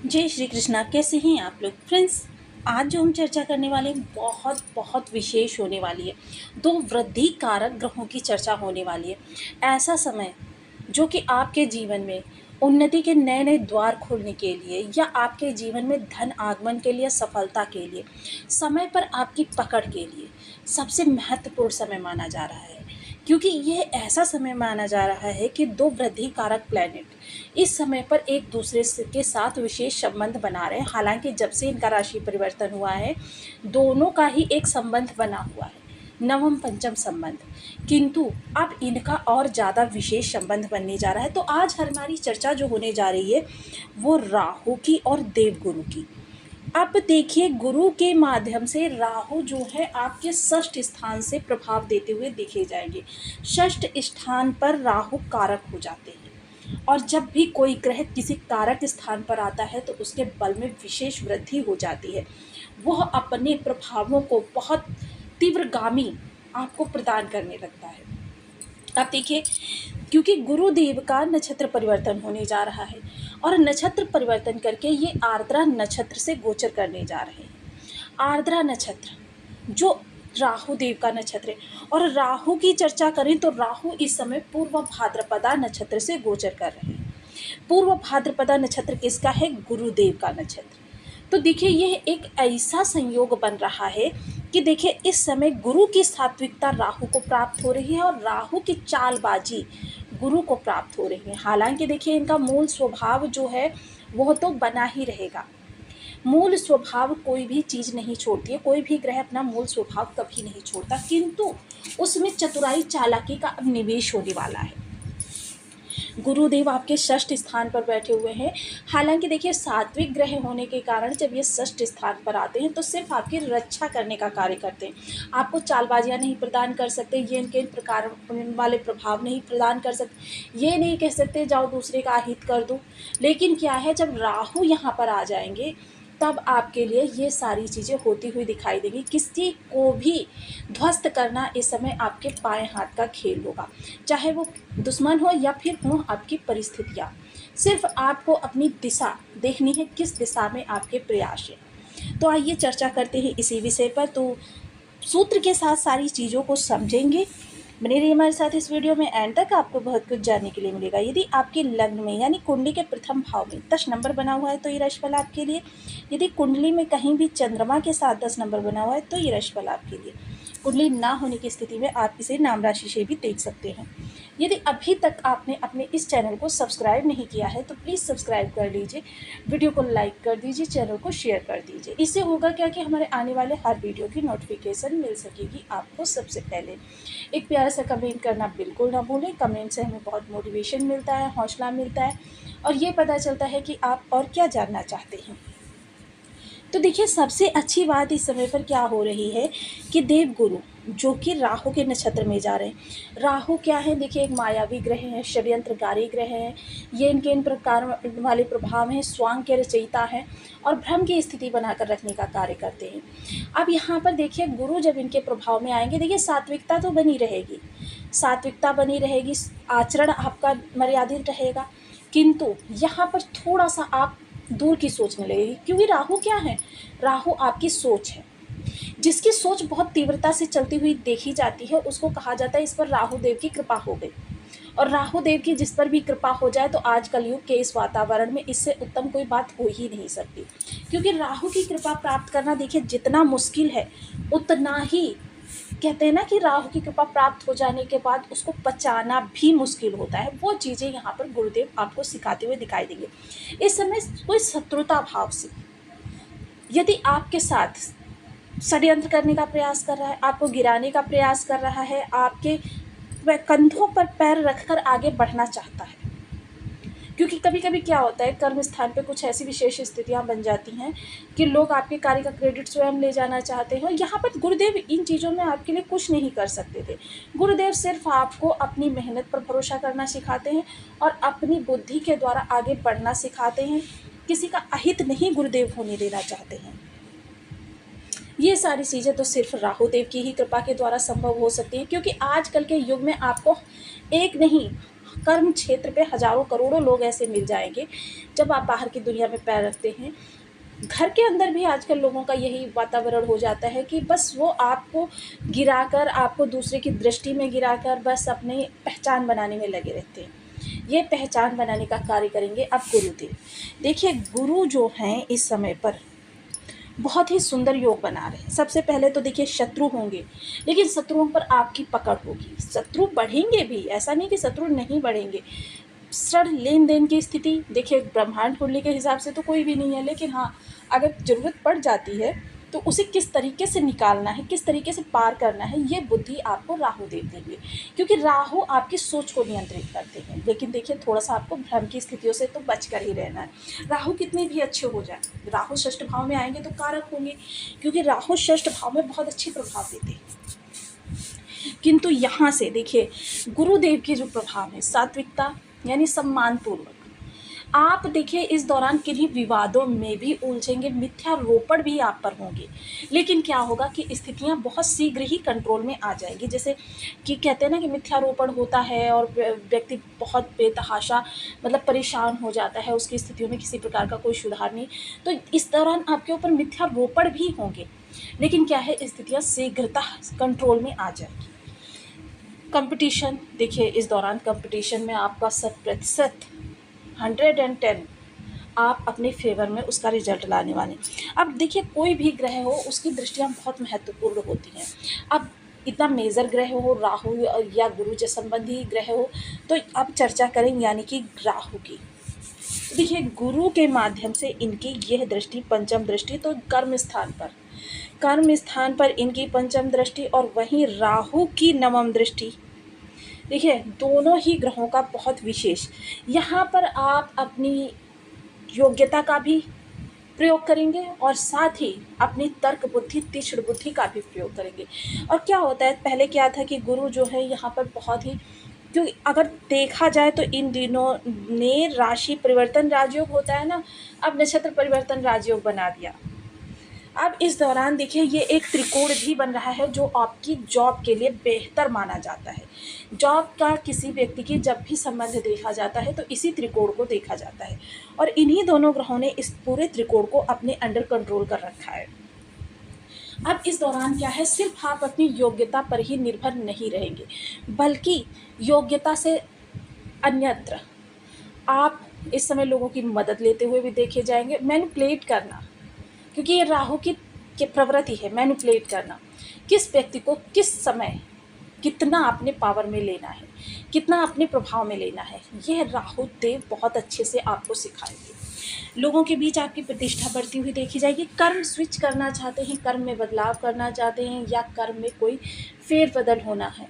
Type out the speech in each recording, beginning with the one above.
जय श्री कृष्णा। कैसे हैं आप लोग फ्रेंड्स? आज जो हम चर्चा करने वाले हैं बहुत बहुत विशेष होने वाली है। दो वृद्धि कारक ग्रहों की चर्चा होने वाली है। ऐसा समय जो कि आपके जीवन में उन्नति के नए नए द्वार खोलने के लिए या आपके जीवन में धन आगमन के लिए, सफलता के लिए, समय पर आपकी पकड़ के लिए सबसे महत्वपूर्ण समय माना जा रहा है। क्योंकि यह ऐसा समय माना जा रहा है कि दो वृद्धि कारक प्लैनेट इस समय पर एक दूसरे के साथ विशेष संबंध बना रहे हैं। हालांकि जब से इनका राशि परिवर्तन हुआ है, दोनों का ही एक संबंध बना हुआ है, नवम पंचम संबंध, किंतु अब इनका और ज़्यादा विशेष संबंध बनने जा रहा है। तो आज हमारी चर्चा जो होने जा रही है वो राहु की और देवगुरु की। अब देखिए, गुरु के माध्यम से राहु जो है आपके षष्ठ स्थान से प्रभाव देते हुए देखे जाएंगे। षष्ठ स्थान पर राहु कारक हो जाते हैं, और जब भी कोई ग्रह किसी कारक स्थान पर आता है तो उसके बल में विशेष वृद्धि हो जाती है। वह अपने प्रभावों को बहुत तीव्रगामी आपको प्रदान करने लगता है। अब देखिए, क्योंकि गुरुदेव का नक्षत्र परिवर्तन होने जा रहा है और नक्षत्र परिवर्तन करके ये आर्द्रा नक्षत्र से गोचर करने जा रहे हैं। आर्द्रा नक्षत्र जो राहु देव का नक्षत्र है, और राहु की चर्चा करें तो राहु इस समय पूर्व भाद्रपदा नक्षत्र से गोचर कर रहे हैं। पूर्व भाद्रपदा नक्षत्र किसका है? गुरुदेव का नक्षत्र। तो देखिए, यह एक ऐसा संयोग बन रहा है कि देखिए इस समय गुरु की सात्विकता राहु को प्राप्त हो रही है और राहु की चालबाजी गुरु को प्राप्त हो रही है। हालांकि देखिए, इनका मूल स्वभाव जो है वह तो बना ही रहेगा। मूल स्वभाव कोई भी चीज़ नहीं छोड़ती है, कोई भी ग्रह अपना मूल स्वभाव कभी नहीं छोड़ता, किंतु उसमें चतुराई चालाकी का अब निवेश होने वाला है। गुरुदेव आपके षष्ठ स्थान पर बैठे हुए हैं। हालांकि देखिए, सात्विक ग्रह होने के कारण जब ये षष्ठ स्थान पर आते हैं तो सिर्फ आपकी रक्षा करने का कार्य करते हैं। आपको चालबाजियां नहीं प्रदान कर सकते, ये इनके इन प्रकार वाले प्रभाव नहीं प्रदान कर सकते, ये नहीं कह सकते जाओ दूसरे का अहित कर दो। लेकिन क्या है, जब राहु यहाँ पर आ जाएंगे तब आपके लिए ये सारी चीज़ें होती हुई दिखाई देंगी। किसी को भी ध्वस्त करना इस समय आपके बाएं हाथ का खेल होगा, चाहे वो दुश्मन हो या फिर हो आपकी परिस्थितियाँ। सिर्फ आपको अपनी दिशा देखनी है, किस दिशा में आपके प्रयास है। तो आइए चर्चा करते हैं इसी विषय पर। तो सूत्र के साथ सारी चीज़ों को समझेंगे। बने रहिए हमारे साथ इस वीडियो में, एंड तक आपको बहुत कुछ जानने के लिए मिलेगा। यदि आपके लग्न में यानी कुंडली के प्रथम भाव में 10 नंबर बना हुआ है तो ये राशिफल आपके लिए। यदि कुंडली में कहीं भी चंद्रमा के साथ 10 नंबर बना हुआ है तो ये राशिफल आपके लिए। कुंडली ना होने की स्थिति में आप इसे नाम राशि से भी देख सकते हैं। यदि अभी तक आपने अपने इस चैनल को सब्सक्राइब नहीं किया है तो प्लीज़ सब्सक्राइब कर लीजिए, वीडियो को लाइक कर दीजिए, चैनल को शेयर कर दीजिए। इससे होगा क्या कि हमारे आने वाले हर वीडियो की नोटिफिकेशन मिल सकेगी आपको सबसे पहले। एक प्यारा सा कमेंट करना बिल्कुल ना भूलें। कमेंट से हमें बहुत मोटिवेशन मिलता है, हौसला मिलता है, और ये पता चलता है कि आप और क्या जानना चाहते हैं। तो देखिए, सबसे अच्छी बात इस समय पर क्या हो रही है कि देवगुरु जो कि राहु के नक्षत्र में जा रहे हैं। राहु क्या है? देखिए, एक मायावी ग्रह है, षड्यंत्रकारी ग्रह है। ये इनके इन प्रकार वाले प्रभाव हैं, स्वांग के रचयिता हैं और भ्रम की स्थिति बनाकर रखने का कार्य करते हैं। अब यहाँ पर देखिए, गुरु जब इनके प्रभाव में आएंगे, देखिए सात्विकता तो बनी रहेगी, सात्विकता बनी रहेगी, आचरण आपका मर्यादित रहेगा, किंतु यहाँ पर थोड़ा सा आप दूर की सोचने लगेगी। क्योंकि राहु क्या है? राहु आपकी सोच है। जिसकी सोच बहुत तीव्रता से चलती हुई देखी जाती है उसको कहा जाता है इस पर राहु देव की कृपा हो गई। और राहु देव की जिस पर भी कृपा हो जाए तो आज कलयुग के इस वातावरण में इससे उत्तम कोई बात हो ही नहीं सकती। क्योंकि राहु की कृपा प्राप्त करना देखिए जितना मुश्किल है, उतना ही कहते हैं ना कि राहु की कृपा प्राप्त हो जाने के बाद उसको पचाना भी मुश्किल होता है। वो चीज़ें यहाँ पर गुरुदेव आपको सिखाते हुए दिखाई देंगे। इस समय कोई शत्रुता भाव से यदि आपके साथ षड्यंत्र करने का प्रयास कर रहा है, आपको गिराने का प्रयास कर रहा है, आपके कंधों पर पैर रखकर आगे बढ़ना चाहता है, क्योंकि कभी कभी क्या होता है, कर्म स्थान पे कुछ ऐसी विशेष स्थितियां बन जाती हैं कि लोग आपके कार्य का क्रेडिट स्वयं ले जाना चाहते हैं। यहाँ पर गुरुदेव इन चीज़ों में आपके लिए कुछ नहीं कर सकते थे। गुरुदेव सिर्फ आपको अपनी मेहनत पर भरोसा करना सिखाते हैं और अपनी बुद्धि के द्वारा आगे बढ़ना सिखाते हैं। किसी का अहित नहीं गुरुदेव होने देना चाहते हैं। ये सारी चीज़ें तो सिर्फ राहु देव की ही कृपा के द्वारा संभव हो सकती है, क्योंकि आजकल के युग में आपको एक नहीं कर्म क्षेत्र पे हज़ारों करोड़ों लोग ऐसे मिल जाएंगे। जब आप बाहर की दुनिया में पैर रखते हैं, घर के अंदर भी आजकल लोगों का यही वातावरण हो जाता है कि बस वो आपको गिराकर, आपको दूसरे की दृष्टि में गिराकर बस अपनी पहचान बनाने में लगे रहते हैं। ये पहचान बनाने का कार्य करेंगे अब गुरुदेव। देखिए, गुरु जो हैं इस समय पर बहुत ही सुंदर योग बना रहे हैं। सबसे पहले तो देखिए शत्रु होंगे, लेकिन शत्रुओं पर आपकी पकड़ होगी। शत्रु बढ़ेंगे भी, ऐसा नहीं कि शत्रु नहीं बढ़ेंगे। सर लेन देन की स्थिति देखिए, ब्रह्मांड कुंडली के हिसाब से तो कोई भी नहीं है, लेकिन हाँ, अगर ज़रूरत पड़ जाती है तो उसे किस तरीके से निकालना है, किस तरीके से पार करना है, ये बुद्धि आपको राहु देव देंगे, क्योंकि राहु आपकी सोच को नियंत्रित करते हैं। लेकिन देखिए, थोड़ा सा आपको भ्रम की स्थितियों से तो बच कर ही रहना है। राहु कितने भी अच्छे हो जाए, राहु षष्ठ भाव में आएंगे तो कारक होंगे, क्योंकि राहु षष्ठ भाव में बहुत अच्छे प्रभाव देते हैं। किंतु यहाँ से देखिए, गुरुदेव के जो प्रभाव है, सात्विकता यानी सम्मानपूर्वक, आप देखिए इस दौरान किन्हीं विवादों में भी उलझेंगे, मिथ्यारोपण भी आप पर होंगे। लेकिन क्या होगा कि स्थितियां बहुत शीघ्र ही कंट्रोल में आ जाएंगी। जैसे कि कहते हैं ना कि मिथ्यारोपण होता है और व्यक्ति बहुत बेतहाशा मतलब परेशान हो जाता है, उसकी स्थितियों में किसी प्रकार का कोई सुधार नहीं, तो इस दौरान आपके ऊपर मिथ्यारोपण भी होंगे। लेकिन क्या है, स्थितियाँ शीघ्रता कंट्रोल में आ जाएगी। कंपटीशन देखिए, इस दौरान कंपटीशन में आपका 100% 110 आप अपने फेवर में उसका रिजल्ट लाने वाले। अब देखिए, कोई भी ग्रह हो उसकी दृष्टियाँ बहुत महत्वपूर्ण होती हैं। अब इतना मेजर ग्रह हो, राहु या गुरु से संबंधी ग्रह हो, तो अब चर्चा करें यानी कि राहु की। तो देखिए, गुरु के माध्यम से इनकी यह दृष्टि, पंचम दृष्टि, तो कर्म स्थान पर इनकी पंचम दृष्टि और वहीं राहु की नवम दृष्टि। देखिए, दोनों ही ग्रहों का बहुत विशेष, यहाँ पर आप अपनी योग्यता का भी प्रयोग करेंगे और साथ ही अपनी तर्क बुद्धि, तीक्ष्ण बुद्धि का भी प्रयोग करेंगे। और क्या होता है, पहले क्या था कि गुरु जो है यहाँ पर बहुत ही, क्योंकि अगर देखा जाए तो इन दिनों ने राशि परिवर्तन राजयोग होता है ना, अब नक्षत्र परिवर्तन राजयोग बना दिया। अब इस दौरान देखिए, ये एक त्रिकोण भी बन रहा है जो आपकी जॉब के लिए बेहतर माना जाता है। जॉब का किसी व्यक्ति की जब भी संबंध देखा जाता है तो इसी त्रिकोण को देखा जाता है, और इन्हीं दोनों ग्रहों ने इस पूरे त्रिकोण को अपने अंडर कंट्रोल कर रखा है। अब इस दौरान क्या है, सिर्फ आप अपनी योग्यता पर ही निर्भर नहीं रहेंगे, बल्कि योग्यता से अन्यत्र आप इस समय लोगों की मदद लेते हुए भी देखे जाएंगे। मैनिपुलेट करना, क्योंकि ये राहु की प्रवृत्ति है, मैनिपुलेट करना, किस व्यक्ति को किस समय कितना अपने पावर में लेना है, कितना अपने प्रभाव में लेना है, यह राहु देव बहुत अच्छे से आपको सिखाएंगे। लोगों के बीच आपकी प्रतिष्ठा बढ़ती हुई देखी जाएगी। कर्म स्विच करना चाहते हैं, कर्म में बदलाव करना चाहते हैं, या कर्म में कोई फेरबदल होना है,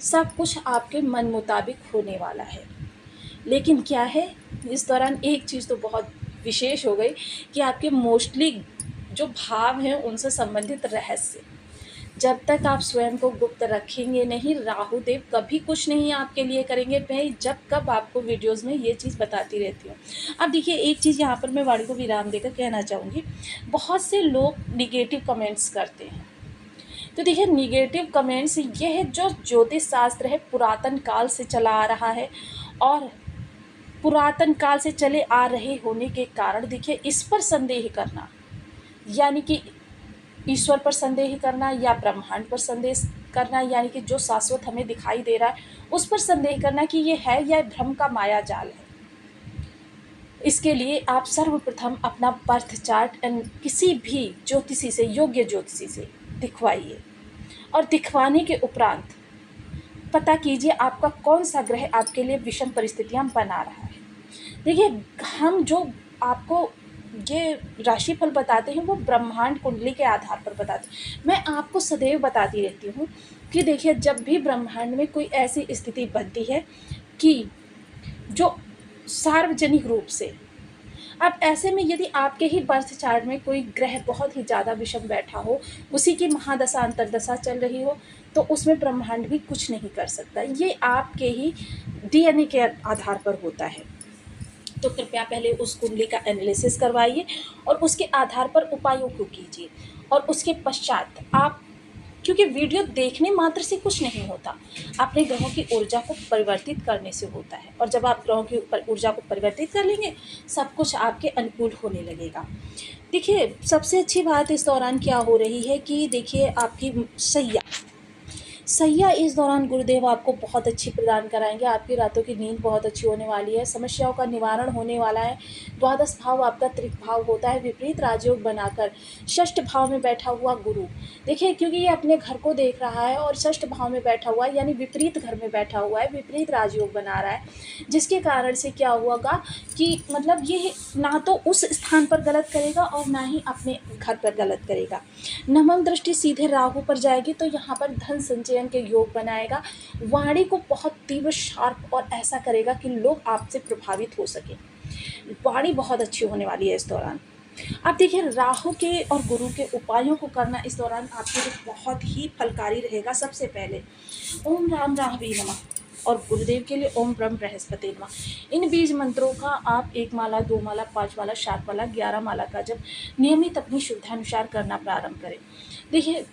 सब कुछ आपके मन मुताबिक होने वाला है। लेकिन क्या है, इस दौरान एक चीज़ तो बहुत विशेष हो गई कि आपके मोस्टली जो भाव हैं उनसे संबंधित रहस्य, जब तक आप स्वयं को गुप्त रखेंगे नहीं, राहु देव कभी कुछ नहीं आपके लिए करेंगे। मैं जब कब आपको वीडियोस में ये चीज़ बताती रहती हूँ। अब देखिए, एक चीज़ यहाँ पर मैं वाणी को विराम देकर कहना चाहूँगी, बहुत से लोग निगेटिव कमेंट्स करते हैं। तो देखिए, निगेटिव कमेंट्स, यह जो ज्योतिष शास्त्र है पुरातन काल से चला आ रहा है, और पुरातन काल से चले आ रहे होने के कारण देखिए, इस पर संदेह करना यानी कि ईश्वर पर संदेह करना या ब्रह्मांड पर संदेह करना, यानी कि जो शाश्वत हमें दिखाई दे रहा है उस पर संदेह करना कि ये है या भ्रम का माया जाल है। इसके लिए आप सर्वप्रथम अपना बर्थ चार्ट किसी भी ज्योतिषी से, योग्य ज्योतिषी से दिखवाइए, और दिखवाने के उपरांत पता कीजिए आपका कौन सा ग्रह आपके लिए विषम परिस्थितियां बना रहा है। देखिए, हम जो आपको ये राशिफल बताते हैं वो ब्रह्मांड कुंडली के आधार पर बताते हैं। मैं आपको सदैव बताती रहती हूँ कि देखिए, जब भी ब्रह्मांड में कोई ऐसी स्थिति बनती है कि जो सार्वजनिक रूप से, अब ऐसे में यदि आपके ही बर्थ चार्ट में कोई ग्रह बहुत ही ज़्यादा विषम बैठा हो, उसी की महादशा अंतर्दशा चल रही हो, तो उसमें ब्रह्मांड भी कुछ नहीं कर सकता। ये आपके ही डीएनए के आधार पर होता है। तो कृपया पहले उस कुंडली का एनालिसिस करवाइए और उसके आधार पर उपायों को कीजिए, और उसके पश्चात आप क्योंकि वीडियो देखने मात्र से कुछ नहीं होता, अपने ग्रहों की ऊर्जा को परिवर्तित करने से होता है। और जब आप ग्रहों की ऊर्जा को परिवर्तित कर लेंगे, सब कुछ आपके अनुकूल होने लगेगा। देखिए, सबसे अच्छी बात इस दौरान क्या हो रही है कि देखिए आपकी सैया सैया इस दौरान गुरुदेव आपको बहुत अच्छी प्रदान कराएंगे। आपकी रातों की नींद बहुत अच्छी होने वाली है, समस्याओं का निवारण होने वाला है। द्वादश भाव आपका त्रिक भाव होता है, विपरीत राजयोग बनाकर षष्ठ भाव में बैठा हुआ गुरु, देखिए क्योंकि ये अपने घर को देख रहा है और षष्ठ भाव में बैठा हुआ है, यानी विपरीत घर में बैठा हुआ है, विपरीत राजयोग बना रहा है, जिसके कारण से क्या होगा कि मतलब ये ना तो उस स्थान पर गलत करेगा और ना ही अपने घर पर गलत करेगा। नवम दृष्टि सीधे राहु पर जाएगी तो यहाँ पर धन संचयन के योग बनाएगा। वाणी को बहुत तीव्र, शार्प और ऐसा करेगा कि लोग आपसे प्रभावित हो सके। वाणी बहुत अच्छी होने वाली है इस दौरान। अब देखिए, राहु के और गुरु के उपायों को करना इस दौरान आपके लिए बहुत ही फलकारी रहेगा। सबसे पहले ओम राम राहवे नमः और गुरुदेव के लिए ओम ब्रह्म बृहस्पति नमः। इन बीज मंत्रों का आप 1 माला, 2 माला, 5 माला, 7 माला, 11 माला का जब नियमित अपनी शुद्धानुसार करना प्रारंभ करें। देखिए,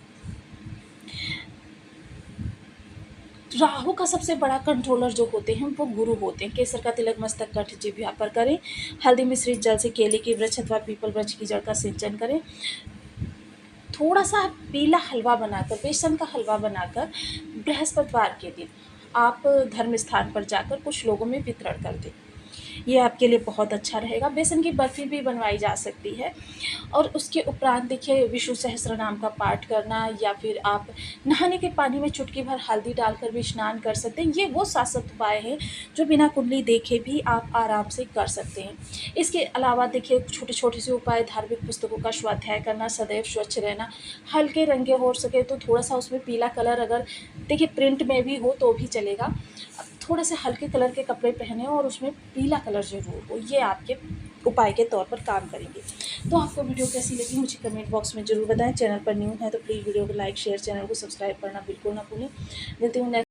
राहु का सबसे बड़ा कंट्रोलर जो होते हैं वो गुरु होते हैं। केसर का तिलक मस्तक कंठ जिह्वा पर करें। हल्दी मिश्रित जल से केले के वृक्ष अथवा पीपल वृक्ष की जड़ का सिंचन करें। थोड़ा सा पीला हलवा बनाकर, बेसन का हलवा बनाकर बृहस्पतिवार के दिन आप धर्म स्थान पर जाकर कुछ लोगों में वितरण कर दें। ये आपके लिए बहुत अच्छा रहेगा। बेसन की बर्फ़ी भी बनवाई जा सकती है। और उसके उपरांत देखिए, विष्णु सहस्त्र नाम का पाठ करना, या फिर आप नहाने के पानी में चुटकी भर हल्दी डालकर भी स्नान कर सकते हैं। ये वो शाश्वत उपाय हैं जो बिना कुंडली देखे भी आप आराम से कर सकते हैं। इसके अलावा देखिए, छोटे छोटे से उपाय, धार्मिक पुस्तकों का स्वाध्याय करना, सदैव स्वच्छ रहना, हल्के रंगे हो सके तो थोड़ा सा उसमें पीला कलर, अगर देखिए प्रिंट में भी हो तो भी चलेगा, थोड़े से हल्के कलर के कपड़े पहने और उसमें पीला कलर ज़रूर हो। ये आपके उपाय के तौर पर काम करेंगे। तो आपको वीडियो कैसी लगी मुझे कमेंट बॉक्स में ज़रूर बताएं। चैनल पर न्यू है तो प्लीज़ वीडियो को लाइक, शेयर, चैनल को सब्सक्राइब करना बिल्कुल ना भूलें। मिलती हूँ नेक्स्ट